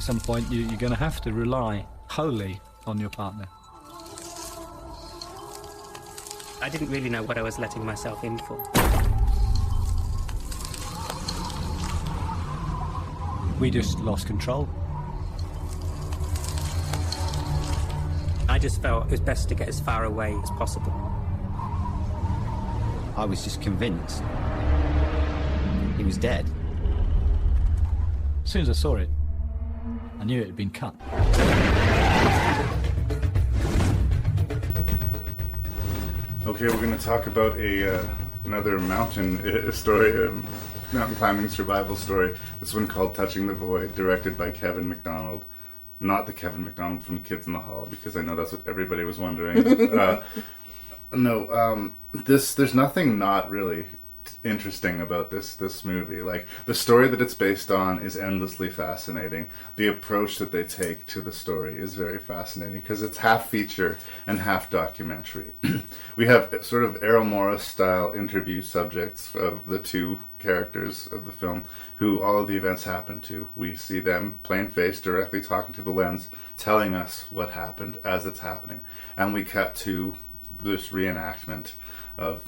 At some point, you're going to have to rely wholly on your partner. I didn't really know what I was letting myself in for. We just lost control. I just felt it was best to get as far away as possible. I was just convinced he was dead. As soon as I saw it, I knew it had been cut. Okay, we're going to talk about another mountain story, mountain climbing survival story. This one called Touching the Void, directed by Kevin MacDonald. Not the Kevin MacDonald from Kids in the Hall, because I know that's what everybody was wondering. There's nothing not really interesting about this movie. Like, the story that it's based on is endlessly fascinating. The approach that they take to the story is very fascinating because it's half feature and half documentary. We have sort of Errol Morris style interview subjects of the two characters of the film who all of the events happen to. We see them plain face directly talking to the lens, telling us what happened as it's happening, and we cut to this reenactment of,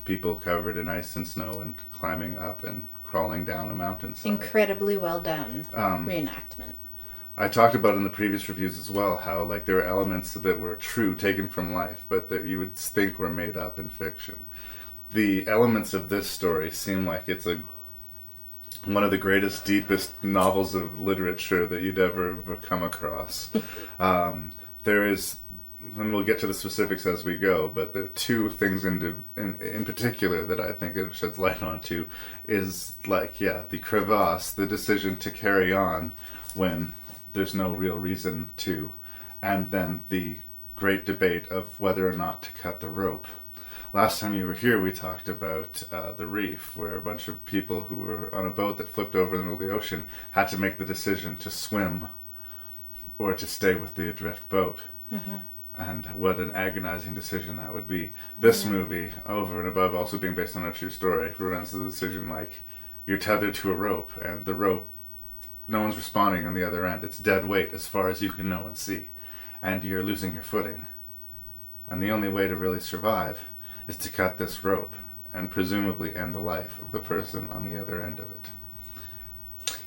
people covered in ice and snow and climbing up and crawling down a mountainside. Incredibly well done reenactment. I talked about in the previous reviews as well how there were elements that were true, taken from life, but that you would think were made up in fiction. The elements of this story seem like it's one of the greatest, deepest novels of literature that you'd ever come across. There is, and we'll get to the specifics as we go, but the two things in particular that I think it sheds light on to is the crevasse, the decision to carry on when there's no real reason to, and then the great debate of whether or not to cut the rope. Last time you were here, we talked about the reef, where a bunch of people who were on a boat that flipped over in the middle of the ocean had to make the decision to swim or to stay with the adrift boat. Mm-hmm. And what an agonizing decision that would be. This movie, over and above also being based on a true story, prevents the decision you're tethered to a rope, and the rope, no one's responding on the other end. It's dead weight as far as you can know and see. And you're losing your footing. And the only way to really survive is to cut this rope and presumably end the life of the person on the other end of it.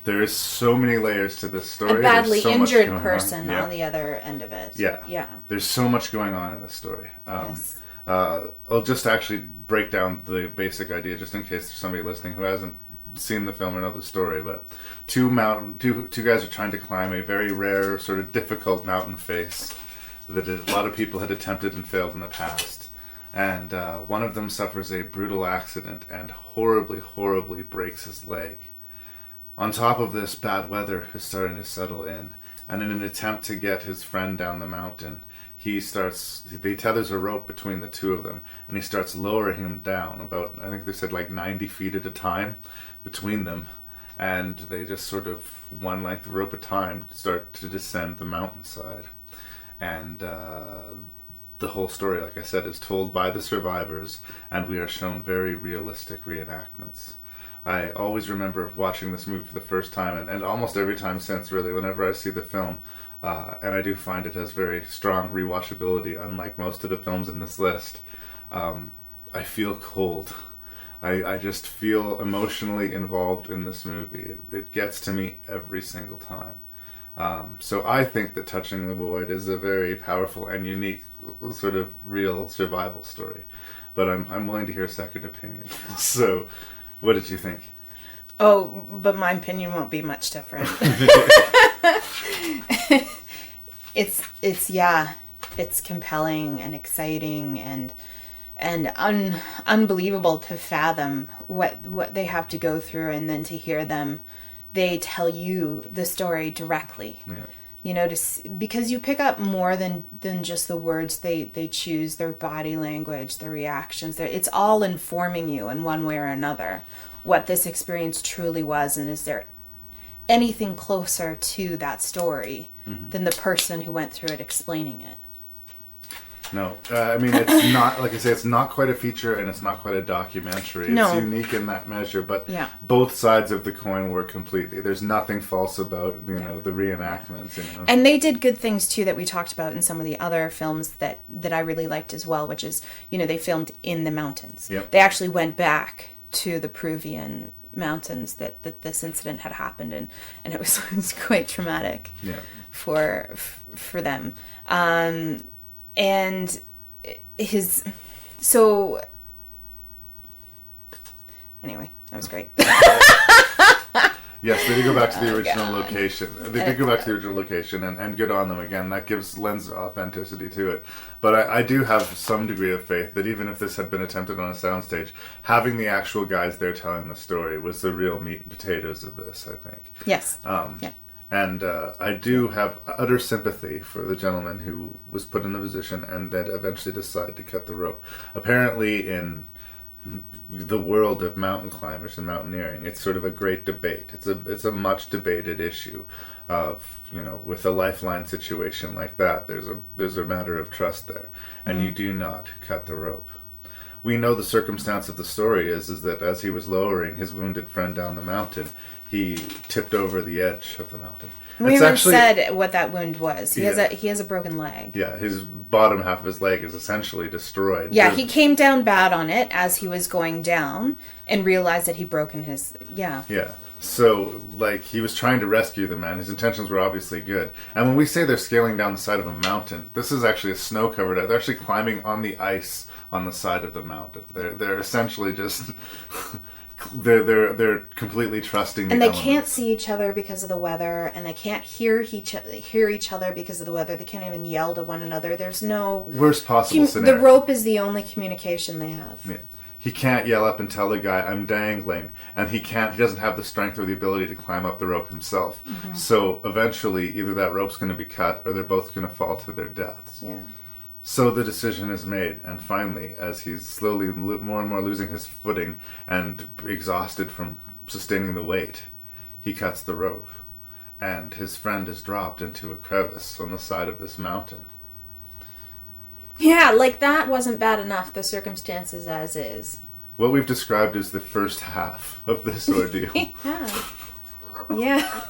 There is so many layers to this story. A badly injured person on the other end of it. Yeah. There's so much going on in this story. Yes. I'll just actually break down the basic idea just in case there's somebody listening who hasn't seen the film or know the story. But two guys are trying to climb a very rare, sort of difficult mountain face that a lot of people had attempted and failed in the past. And one of them suffers a brutal accident and horribly, horribly breaks his leg. On top of this, bad weather is starting to settle in, and in an attempt to get his friend down the mountain, he tethers a rope between the two of them, and he starts lowering him down about, I think they said 90 feet at a time between them, and they just sort of, one length of rope at a time, start to descend the mountainside. And the whole story, like I said, is told by the survivors, and we are shown very realistic reenactments. I always remember watching this movie for the first time, and almost every time since, really, whenever I see the film, and I do find it has very strong rewatchability, unlike most of the films in this list, I feel cold. I just feel emotionally involved in this movie. It gets to me every single time. So I think that Touching the Void is a very powerful and unique sort of real survival story. But I'm willing to hear a second opinion. So, what did you think? Oh, but my opinion won't be much different. It's compelling and exciting and unbelievable to fathom what they have to go through, and then to hear them, they tell you the story directly. Yeah. Because you pick up more than just the words they choose, their body language, their reactions. It's all informing you in one way or another what this experience truly was, and is there anything closer to that story than the person who went through it explaining it. No, I mean, it's not, like I say, it's not quite a feature and it's not quite a documentary. No. It's unique in that measure, but Yeah. both sides of the coin work completely. There's nothing false about, the reenactments. And they did good things too that we talked about in some of the other films that I really liked as well, which is, they filmed in the mountains. Yep. They actually went back to the Peruvian mountains that this incident had happened in, and it was quite traumatic for them. And anyway, that was great. Yes, they did go back to the original location. They did go back to the original location, and good on them again. That lends authenticity to it. But I do have some degree of faith that even if this had been attempted on a soundstage, having the actual guys there telling the story was the real meat and potatoes of this, I think. Yes. And I do have utter sympathy for the gentleman who was put in the position and then eventually decided to cut the rope. Apparently in the world of mountain climbers and mountaineering, it's sort of a great debate. It's a much debated issue of, with a lifeline situation like that, there's a matter of trust there, and you do not cut the rope. We know the circumstance of the story is that as he was lowering his wounded friend down the mountain, he tipped over the edge of the mountain. We haven't said what that wound was. He Yeah. has a broken leg. Yeah, his bottom half of his leg is essentially destroyed. Yeah, he came down bad on it as he was going down and realized that he'd broken his... Yeah. So, he was trying to rescue the man. His intentions were obviously good. And when we say they're scaling down the side of a mountain, this is actually a snow-covered... They're actually climbing on the ice on the side of the mountain. They're essentially just... They're completely trusting the elements. Can't see each other because of the weather, and they can't hear each other because of the weather. They can't even yell to one another. There's no... Worst possible scenario. The rope is the only communication they have. Yeah. He can't yell up and tell the guy, I'm dangling. And he doesn't have the strength or the ability to climb up the rope himself. Mm-hmm. So eventually, either that rope's going to be cut or they're both going to fall to their deaths. Yeah. So the decision is made, and finally, as he's slowly more and more losing his footing and exhausted from sustaining the weight, he cuts the rope, and his friend is dropped into a crevice on the side of this mountain. Yeah, that wasn't bad enough, the circumstances as is. What we've described is the first half of this ordeal. Yeah.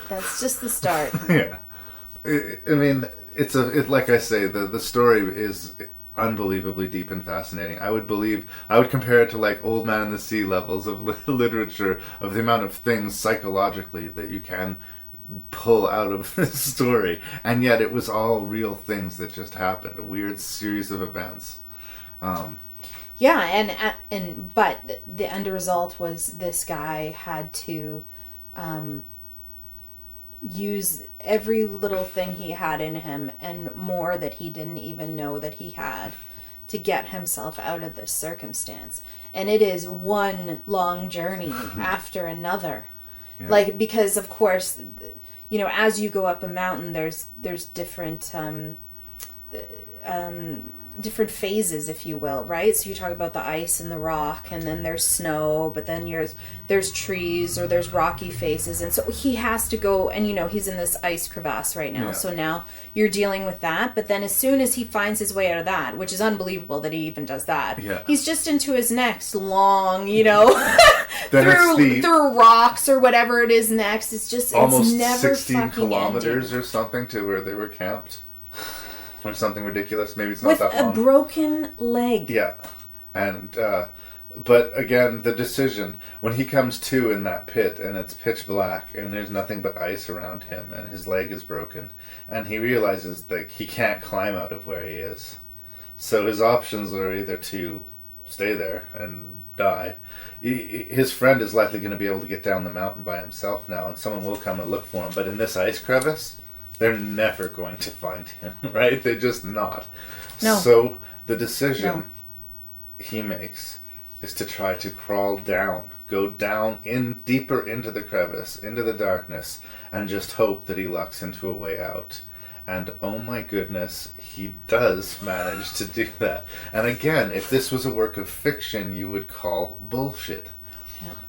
That's just the start. Yeah. I mean... It's like I say, the story is unbelievably deep and fascinating. I would compare it to Old Man and the Sea levels of literature, of the amount of things psychologically that you can pull out of this story, and yet it was all real things that just happened, a weird series of events. Yeah, but the end result was this guy had to use every little thing he had in him and more that he didn't even know that he had to get himself out of this circumstance. And it is one long journey after another. Yeah. Because of course, as you go up a mountain, there's different different phases, if you will, right? So you talk about the ice and the rock, and then there's snow, but then there's trees or there's rocky faces, and so he has to go, and he's in this ice crevasse right now. Yeah. So now you're dealing with that, but then as soon as he finds his way out of that, which is unbelievable that he even does that, he's just into his next long, through rocks or whatever it is next. It's almost never 16 kilometers ending. Or something to where they were camped. Or something ridiculous. Maybe it's not that long. With a broken leg. Yeah. And, but again, the decision, when he comes to in that pit and it's pitch black and there's nothing but ice around him and his leg is broken and he realizes that he can't climb out of where he is. So his options are either to stay there and die. His friend is likely going to be able to get down the mountain by himself now and someone will come and look for him. But in this ice crevice... they're never going to find him, right? They're just not. No. So the decision he makes is to try to crawl down, go down deeper into the crevice, into the darkness, and just hope that he lucks into a way out. And oh my goodness, he does manage to do that. And again, if this was a work of fiction, you would call bullshit.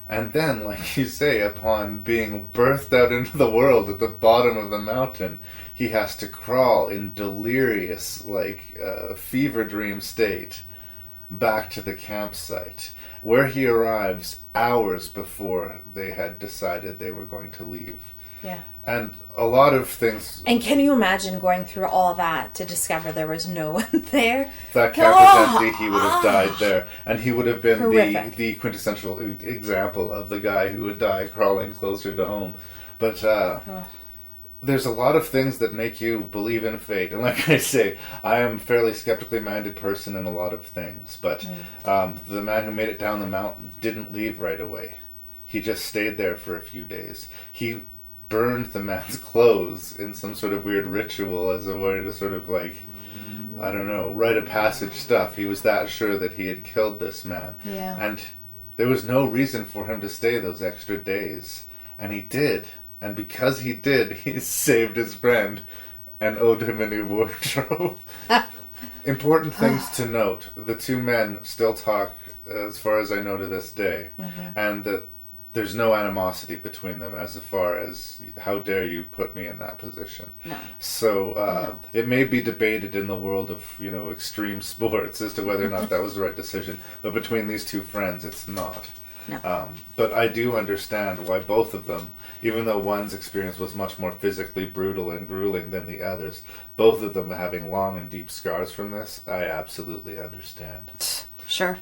And then, like you say, upon being birthed out into the world at the bottom of the mountain, he has to crawl in delirious, fever dream state back to the campsite, where he arrives hours before they had decided they were going to leave. Yeah. And a lot of things... And can you imagine going through all that to discover there was no one there? If that camp was empty, he would have died there. And he would have been Horrific. the quintessential example of the guy who would die crawling closer to home. But there's a lot of things that make you believe in fate. And like I say, I am a fairly skeptically minded person in a lot of things. But the man who made it down the mountain didn't leave right away. He just stayed there for a few days. He burned the man's clothes in some sort of weird ritual as a way to sort of rite of passage stuff. He was that sure that he had killed this man. Yeah. And there was no reason for him to stay those extra days. And he did. And because he did, he saved his friend and owed him a new wardrobe. Important things to note. The two men still talk, as far as I know, to this day. Mm-hmm. And that there's no animosity between them as far as how dare you put me in that position. No. So it may be debated in the world of extreme sports as to whether or not that was the right decision. But between these two friends, it's not. No. But I do understand why both of them, even though one's experience was much more physically brutal and grueling than the others, both of them having long and deep scars from this, I absolutely understand. Sure.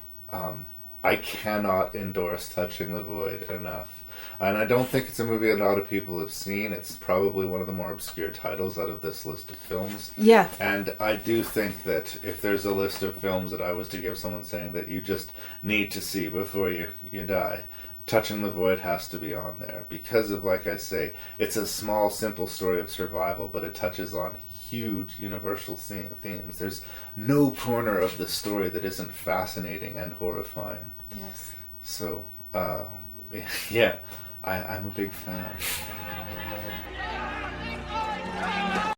I cannot endorse Touching the Void enough. And I don't think it's a movie a lot of people have seen. It's probably one of the more obscure titles out of this list of films. Yeah. And I do think that if there's a list of films that I was to give someone saying that you just need to see before you die, Touching the Void has to be on there. Because of, like I say, it's a small, simple story of survival, but it touches on huge universal themes. There's no corner of the story that isn't fascinating and horrifying. Yes. So, yeah, I'm a big fan.